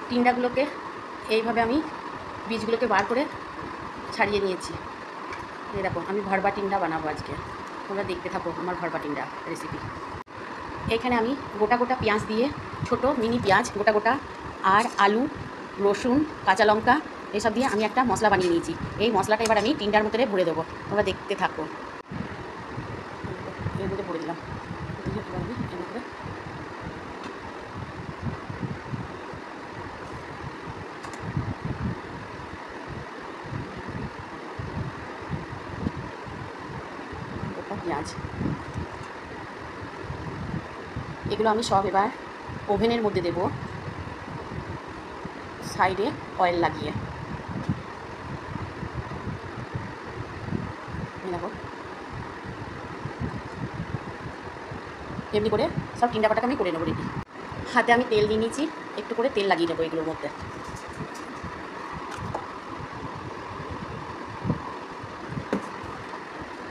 টিন্ডাগুলোকে এইভাবে আমি বীজগুলোকে বার করে ছাড়িয়ে নিয়েছি। এরকম আমি ভরবা টিন্ডা বানাবো আজকে, তোমরা দেখতে থাকো আমার ভরবা টিন্ডা রেসিপি। এখানে আমি গোটা গোটা পেঁয়াজ দিয়ে, ছোট মিনি পেঁয়াজ গোটা গোটা, আর আলু, রসুন, কাঁচা লঙ্কা এসব দিয়ে আমি একটা মশলা বানিয়ে নিয়েছি। এই মশলাটা এবার আমি টিন্ডার মধ্যে ভরে দেবো, তোমরা দেখতে থাকো। এর মধ্যে ভরে দিলাম। পেঁয়াজ এগুলো আমি সব এবার ওভেনের মধ্যে দেব, সাইডে অয়েল লাগিয়ে। দেখো এমনি করে সব টিন্ডা পাটাকে আমি করে নেবো রেডি। হাতে আমি তেল দিয়ে নিয়েছি, একটু করে তেল লাগিয়ে নেবো এগুলোর মধ্যে।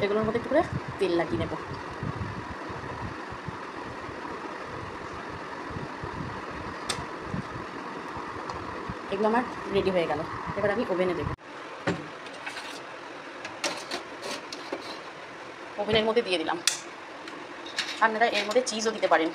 এগুলোর মধ্যে একটু করে তেল লাগিয়ে নেব। এগুলো আমার রেডি হয়ে গেল, এবার আমি ওভেনে দেবো। ওভেনের মধ্যে দিয়ে দিলাম। আপনারা এর মধ্যে চিজও দিতে পারেন।